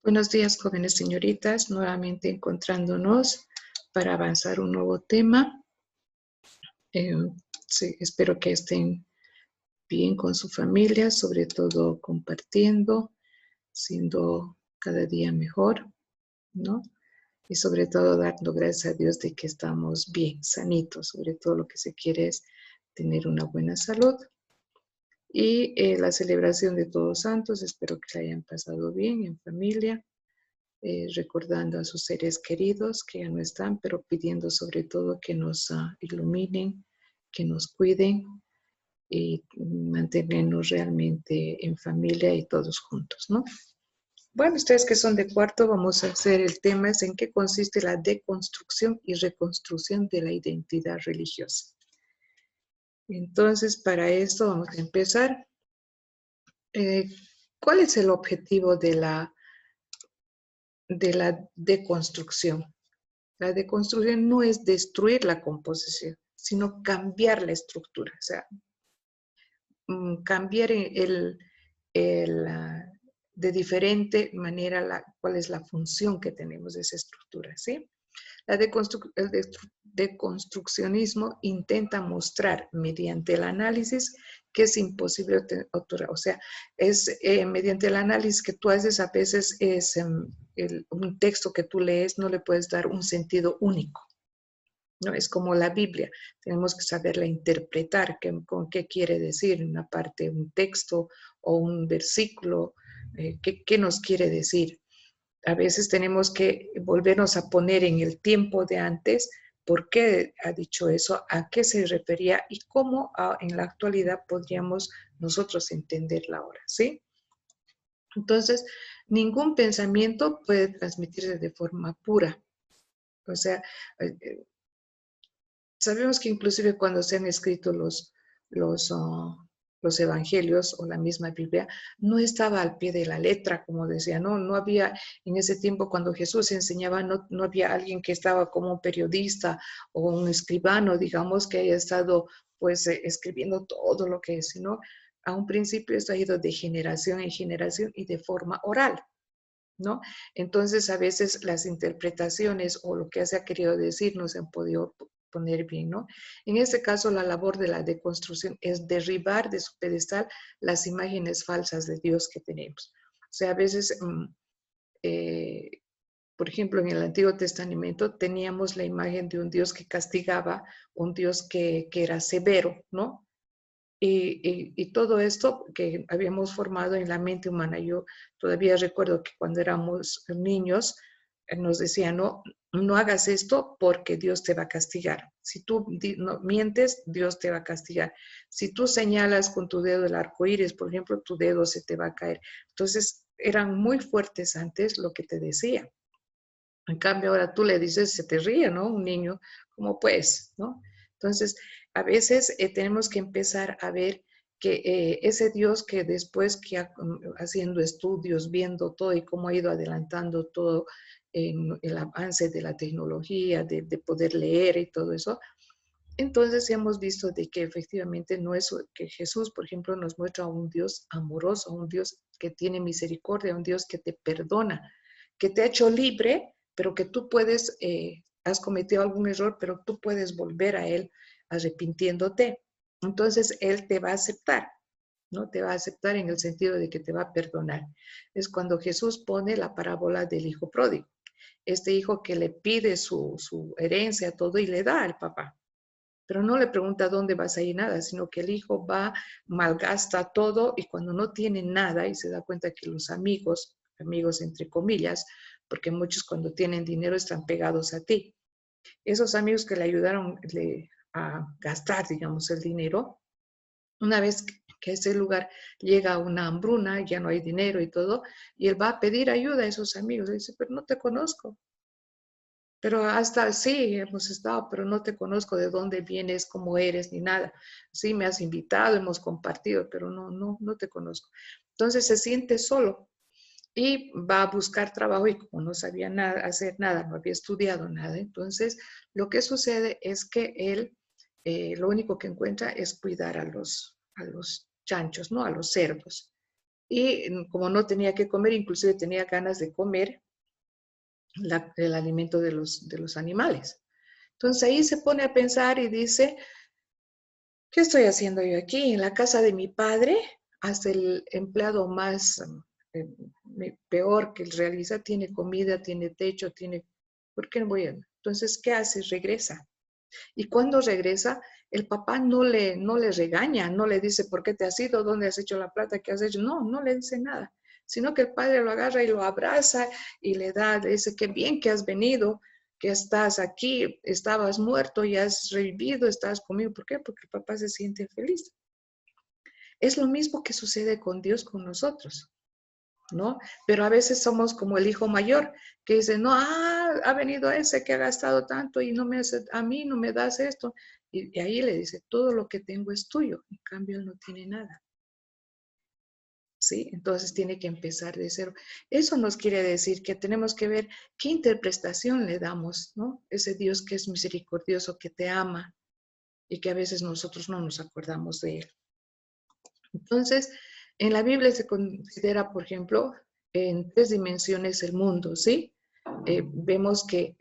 Buenos días, jóvenes señoritas, nuevamente encontrándonos para avanzar un nuevo tema. Eh, sí, espero que estén bien con su familia, sobre todo compartiendo, siendo cada día mejor, ¿no? Y sobre todo dando gracias a Dios de que estamos bien, sanitos. Sobre todo lo que se quiere es tener una buena salud. Y la celebración de Todos Santos, espero que la hayan pasado bien en familia. Recordando a sus seres queridos que ya no están, pero pidiendo sobre todo que nos iluminen, que nos cuiden y mantenernos realmente en familia y todos juntos, ¿no? Bueno, ustedes que son de cuarto, vamos a hacer el tema es en qué consiste la deconstrucción y reconstrucción de la identidad religiosa. Entonces, para esto vamos a empezar. ¿Cuál es el objetivo de la deconstrucción? La deconstrucción no es destruir la composición, sino cambiar la estructura, o sea, cambiar de diferente manera cuál es la función que tenemos de esa estructura, ¿sí? El deconstruccionismo intenta mostrar mediante el análisis que es imposible obturar. O sea, es mediante el análisis que tú haces, a veces es un texto que tú lees, no le puedes dar un sentido único. ¿No? Es como la Biblia, tenemos que saberla interpretar, con qué quiere decir una parte, un texto o un versículo, qué nos quiere decir. A veces tenemos que volvernos a poner en el tiempo de antes, por qué ha dicho eso, a qué se refería y cómo en la actualidad podríamos nosotros entenderla ahora, ¿sí? Entonces, ningún pensamiento puede transmitirse de forma pura. O sea, sabemos que inclusive cuando se han escrito los, uh, los evangelios o la misma Biblia, no estaba al pie de la letra, como decía, no había en ese tiempo cuando Jesús enseñaba, no había alguien que estaba como un periodista o un escribano, digamos, que haya estado pues escribiendo todo lo que es, sino a un principio esto ha ido de generación en generación y de forma oral, ¿no? Entonces, a veces las interpretaciones o lo que se ha querido decir no se han podido poner bien, ¿no? En este caso, la labor de la deconstrucción es derribar de su pedestal las imágenes falsas de Dios que tenemos. O sea, a veces, por ejemplo, en el Antiguo Testamento teníamos la imagen de un Dios que castigaba, un Dios que era severo, ¿no? Y todo esto que habíamos formado en la mente humana. Yo todavía recuerdo que cuando éramos niños nos decían, no hagas esto porque Dios te va a castigar. Si tú no, mientes, Dios te va a castigar. Si tú señalas con tu dedo el arco iris, por ejemplo, tu dedo se te va a caer. Entonces, eran muy fuertes antes lo que te decía. En cambio, ahora tú le dices, se te ríe, ¿no? Un niño, ¿cómo pues? ¿No? Entonces, a veces tenemos que empezar a ver que ese Dios que después que haciendo estudios, viendo todo y cómo ha ido adelantando todo en el avance de la tecnología, de poder leer y todo eso, entonces hemos visto de que efectivamente no es que Jesús, por ejemplo, nos muestra a un Dios amoroso, a un Dios que tiene misericordia, a un Dios que te perdona, que te ha hecho libre, pero que tú puedes, has cometido algún error, pero tú puedes volver a Él arrepintiéndote. Entonces Él te va a aceptar, ¿no? Te va a aceptar en el sentido de que te va a perdonar. Es cuando Jesús pone la parábola del hijo pródigo. Este hijo que le pide su herencia, todo, y le da al papá, pero no le pregunta dónde vas a ir nada, sino que el hijo va, malgasta todo y cuando no tiene nada y se da cuenta que los amigos entre comillas, porque muchos cuando tienen dinero están pegados a ti, esos amigos que le ayudaron a gastar, digamos, el dinero, una vez que a ese lugar llega una hambruna, ya no hay dinero y todo, y él va a pedir ayuda a esos amigos, y dice, pero no te conozco. Pero hasta sí, hemos estado, pero no te conozco de dónde vienes, cómo eres, ni nada. Sí, me has invitado, hemos compartido, pero no te conozco. Entonces se siente solo y va a buscar trabajo y como no sabía nada, hacer nada, no había estudiado nada, entonces lo que sucede es que él lo único que encuentra es cuidar a los chanchos, ¿no? A los cerdos. y como no tenía que comer, inclusive tenía ganas de comer el alimento de los animales. Entonces ahí se pone a pensar y dice, ¿qué estoy haciendo yo aquí? En la casa de mi padre, hasta el empleado más eh, peor que él realiza, tiene comida, tiene techo, tiene... ¿Por qué no voy a...? Entonces, ¿qué hace? Regresa. Y cuando regresa, el papá no le regaña, no le dice, ¿por qué te has ido? ¿Dónde has hecho la plata? ¿Qué has hecho? No, no le dice nada, sino que el padre lo agarra y lo abraza y le dice, qué bien que has venido, que estás aquí, estabas muerto y has revivido, estás conmigo. ¿Por qué? Porque el papá se siente feliz. Es lo mismo que sucede con Dios, con nosotros, ¿no? Pero a veces somos como el hijo mayor, que dice, no, ha venido ese que ha gastado tanto y no me hace, a mí no me das esto. Y ahí le dice, todo lo que tengo es tuyo, en cambio él no tiene nada. ¿Sí? Entonces tiene que empezar de cero. Eso nos quiere decir que tenemos que ver qué interpretación le damos, ¿no? Ese Dios que es misericordioso, que te ama y que a veces nosotros no nos acordamos de él. Entonces, en la Biblia se considera, por ejemplo, en 3 dimensiones el mundo, ¿sí? Vemos que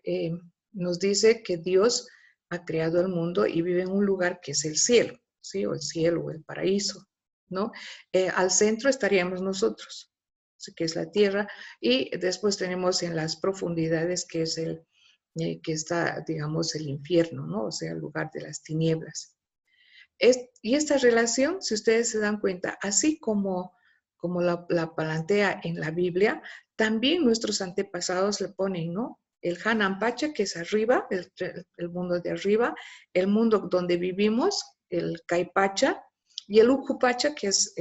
nos dice que Dios ha creado el mundo y vive en un lugar que es el cielo, ¿sí? O el cielo o el paraíso, ¿no? Al centro estaríamos nosotros, ¿sí? Que es la tierra, y después tenemos en las profundidades que es que está, digamos, el infierno, ¿no? O sea, el lugar de las tinieblas. Y esta relación, si ustedes se dan cuenta, así como la plantea en la Biblia, también nuestros antepasados le ponen, ¿no? El Hanan Pacha, que es arriba, el mundo de arriba, el mundo donde vivimos, el Caipacha, y el Ucupacha, que es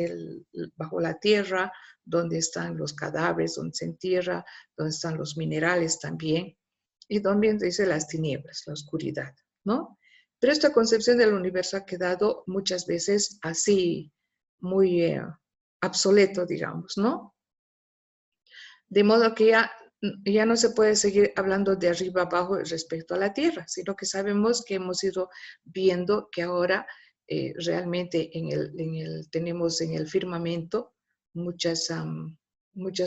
bajo la tierra, donde están los cadáveres, donde se entierra, donde están los minerales también, y donde dice las tinieblas, la oscuridad, ¿no? Pero esta concepción del universo ha quedado muchas veces así, muy obsoleto, digamos, ¿no? De modo que ya no se puede seguir hablando de arriba abajo respecto a la Tierra, sino que sabemos que hemos ido viendo que ahora realmente tenemos en el firmamento muchas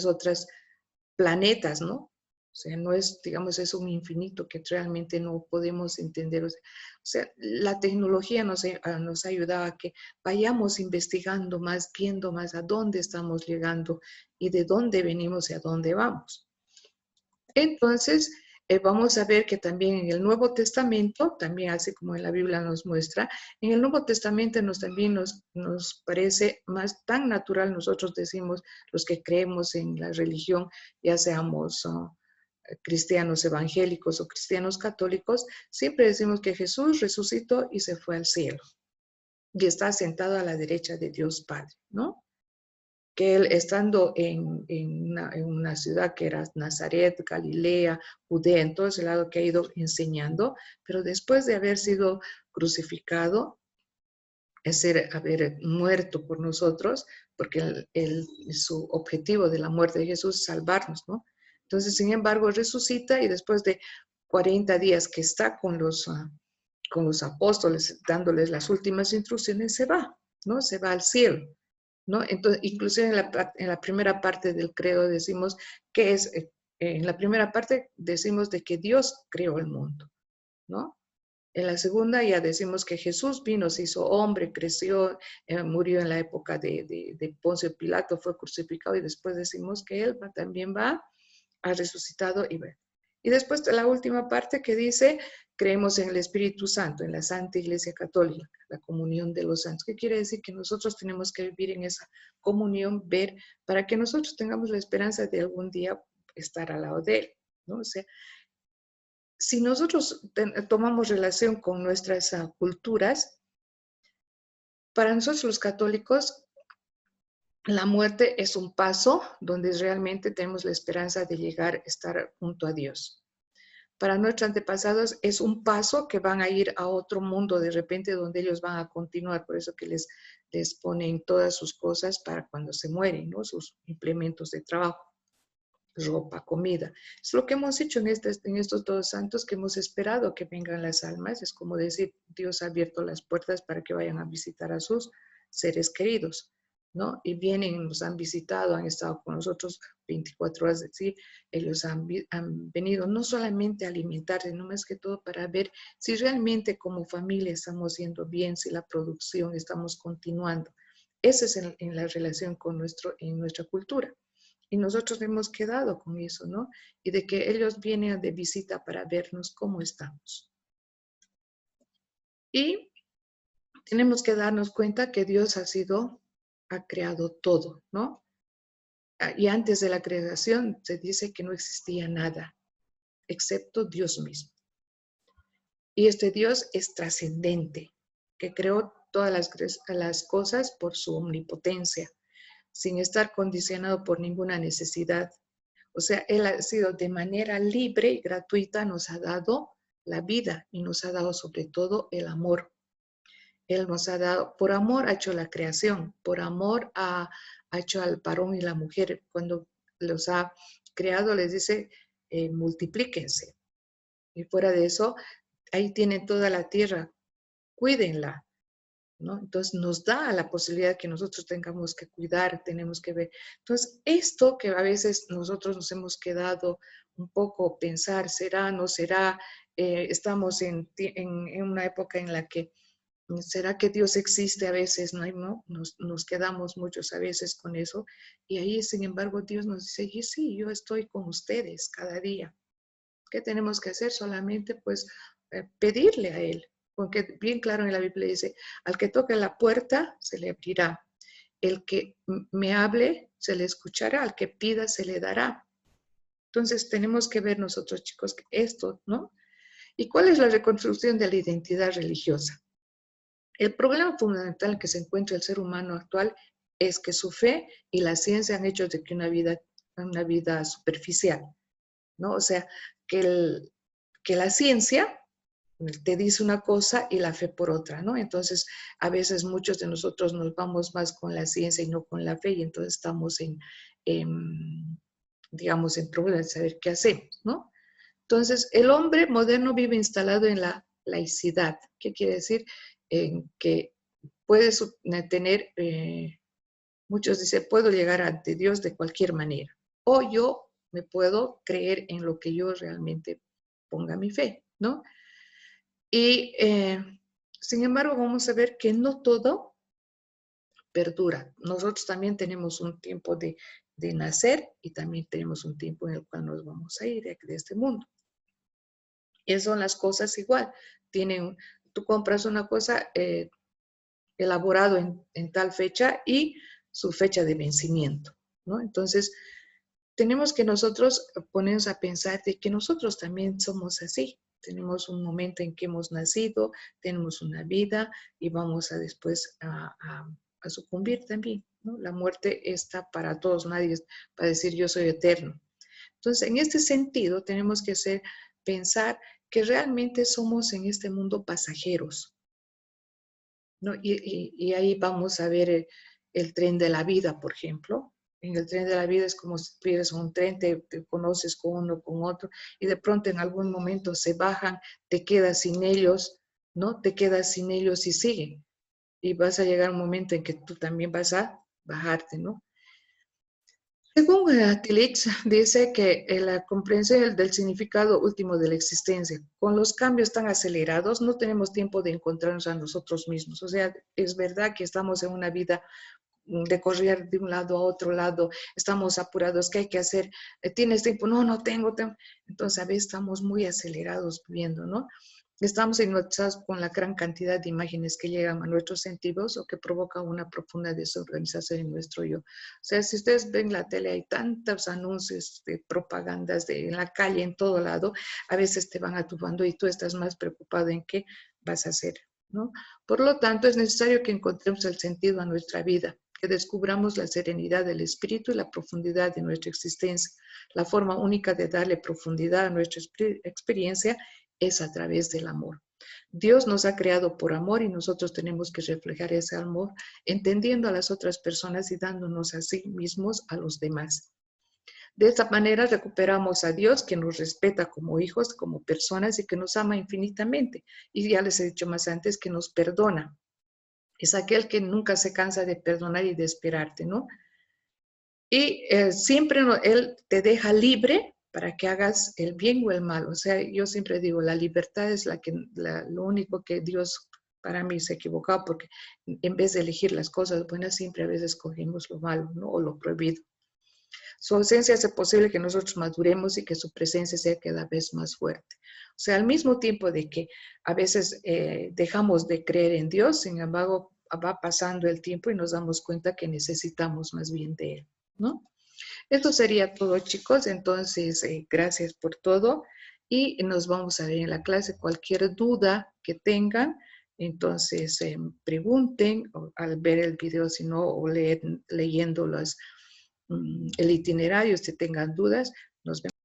otras planetas, ¿no? O sea, no es, digamos, es un infinito que realmente no podemos entender. O sea, la tecnología nos ha ayudado a que vayamos investigando más, viendo más a dónde estamos llegando y de dónde venimos y a dónde vamos. Entonces, vamos a ver que también en el Nuevo Testamento, también así como en la Biblia nos muestra, en el Nuevo Testamento también nos parece más tan natural, nosotros decimos, los que creemos en la religión, ya seamos cristianos evangélicos o cristianos católicos, siempre decimos que Jesús resucitó y se fue al cielo y está sentado a la derecha de Dios Padre, ¿no? Que él estando en una ciudad que era Nazaret, Galilea, Judea, en todo ese lado que ha ido enseñando, pero después de haber sido crucificado, haber muerto por nosotros, porque su objetivo de la muerte de Jesús es salvarnos, ¿no? Entonces, sin embargo, resucita y después de 40 días que está con los apóstoles dándoles las últimas instrucciones, se va, ¿no? Se va al cielo, ¿no? Entonces, inclusive en la primera parte del credo decimos que en la primera parte decimos de que Dios creó el mundo, ¿no? En la segunda ya decimos que Jesús vino, se hizo hombre, creció, murió en la época de Poncio Pilato, fue crucificado y después decimos que Él también ha resucitado y ve. Y después la última parte que dice, creemos en el Espíritu Santo, en la Santa Iglesia Católica, la comunión de los santos. ¿Qué quiere decir? Que nosotros tenemos que vivir en esa comunión, ver, para que nosotros tengamos la esperanza de algún día estar al lado de Él, ¿no? O sea, si nosotros tomamos relación con nuestras culturas, para nosotros los católicos, la muerte es un paso donde realmente tenemos la esperanza de llegar a estar junto a Dios. Para nuestros antepasados es un paso que van a ir a otro mundo de repente donde ellos van a continuar, por eso que les ponen todas sus cosas para cuando se mueren, ¿no? Sus implementos de trabajo, ropa, comida. Es lo que hemos hecho en estos dos santos, que hemos esperado que vengan las almas. Es como decir, Dios ha abierto las puertas para que vayan a visitar a sus seres queridos. ¿no? Y vienen, nos han visitado, han estado con nosotros 24 horas, ¿sí? Ellos han venido no solamente a alimentarse, no más que todo para ver si realmente como familia estamos yendo bien, si la producción estamos continuando. Esa es en la relación con en nuestra cultura. Y nosotros hemos quedado con eso, ¿no? Y de que ellos vienen de visita para vernos cómo estamos. Y tenemos que darnos cuenta que Dios ha creado todo, ¿no? Y antes de la creación se dice que no existía nada, excepto Dios mismo. Y este Dios es trascendente, que creó todas las cosas por su omnipotencia, sin estar condicionado por ninguna necesidad. O sea, Él ha sido de manera libre y gratuita, nos ha dado la vida y nos ha dado sobre todo el amor. Él nos ha dado, por amor ha hecho la creación, por amor ha hecho al varón y la mujer. Cuando los ha creado les dice, multiplíquense. Y fuera de eso, ahí tienen toda la tierra, cuídenla, ¿no? Entonces nos da la posibilidad que nosotros tengamos que cuidar, tenemos que ver. Entonces, esto que a veces nosotros nos hemos quedado un poco pensar, ¿será, no será? Estamos en una época en la que, ¿será que Dios existe? A veces, ¿no? Nos quedamos muchos a veces con eso. Y ahí, sin embargo, Dios nos dice, sí, yo estoy con ustedes cada día. ¿Qué tenemos que hacer? Solamente, pues, pedirle a Él. Porque bien claro en la Biblia dice, al que toque la puerta, se le abrirá. El que me hable, se le escuchará. Al que pida, se le dará. Entonces, tenemos que ver nosotros, chicos, que esto, ¿no? ¿Y cuál es la reconstrucción de la identidad religiosa? El problema fundamental en que se encuentra el ser humano actual es que su fe y la ciencia han hecho de que una vida superficial, ¿no? O sea, que la ciencia te dice una cosa y la fe por otra, ¿no? Entonces, a veces muchos de nosotros nos vamos más con la ciencia y no con la fe, y entonces estamos digamos, en problemas de saber qué hacemos, ¿no? Entonces, el hombre moderno vive instalado en la laicidad. ¿Qué quiere decir? Que puede tener, muchos dicen, puedo llegar ante Dios de cualquier manera, o yo me puedo creer en lo que yo realmente ponga mi fe, ¿no? Y sin embargo, vamos a ver que no todo perdura. Nosotros también tenemos un tiempo de nacer y también tenemos un tiempo en el cual nos vamos a ir de este mundo. Y son las cosas igual. Tú compras una cosa elaborado en tal fecha y su fecha de vencimiento, ¿no? Entonces, tenemos que nosotros ponernos a pensar de que nosotros también somos así. Tenemos un momento en que hemos nacido, tenemos una vida y vamos a después a sucumbir también, ¿no? La muerte está para todos, nadie va a decir yo soy eterno. Entonces, en este sentido, tenemos que pensar que realmente somos en este mundo pasajeros, ¿no? Y ahí vamos a ver el tren de la vida, por ejemplo. En el tren de la vida es como si pierdes un tren, te conoces con uno, con otro, y de pronto en algún momento se bajan, te quedas sin ellos, ¿no? Te quedas sin ellos y siguen. Y vas a llegar un momento en que tú también vas a bajarte, ¿no? Según Tillich, dice que la comprensión del significado último de la existencia, con los cambios tan acelerados, no tenemos tiempo de encontrarnos a nosotros mismos. O sea, es verdad que estamos en una vida de correr de un lado a otro lado, estamos apurados, ¿qué hay que hacer? ¿Tienes tiempo? No, no tengo tiempo. Entonces, a veces estamos muy acelerados viviendo, ¿no? Estamos hipnotizados con la gran cantidad de imágenes que llegan a nuestros sentidos o que provocan una profunda desorganización en nuestro yo. O sea, si ustedes ven la tele, hay tantos anuncios de propagandas en la calle, en todo lado, a veces te van atubando y tú estás más preocupado en qué vas a hacer, ¿no? Por lo tanto, es necesario que encontremos el sentido a nuestra vida, que descubramos la serenidad del espíritu y la profundidad de nuestra existencia. La forma única de darle profundidad a nuestra experiencia es a través del amor. Dios nos ha creado por amor y nosotros tenemos que reflejar ese amor entendiendo a las otras personas y dándonos a sí mismos a los demás. De esta manera recuperamos a Dios, que nos respeta como hijos, como personas y que nos ama infinitamente. Y ya les he dicho más antes que nos perdona. Es aquel que nunca se cansa de perdonar y de esperarte, ¿no? Y siempre Él te deja libre para que hagas el bien o el mal. O sea, yo siempre digo, la libertad es lo único que Dios para mí se ha equivocado, porque en vez de elegir las cosas buenas, siempre a veces escogemos lo malo, ¿no? O lo prohibido. Su ausencia hace posible que nosotros maduremos y que su presencia sea cada vez más fuerte. O sea, al mismo tiempo de que a veces dejamos de creer en Dios, sin embargo, va pasando el tiempo y nos damos cuenta que necesitamos más bien de Él, ¿no? Esto sería todo, chicos. Entonces, gracias por todo y nos vamos a ver en la clase. Cualquier duda que tengan, entonces pregunten al ver el video, si no, o leyendo el itinerario, si tengan dudas. Nos vemos.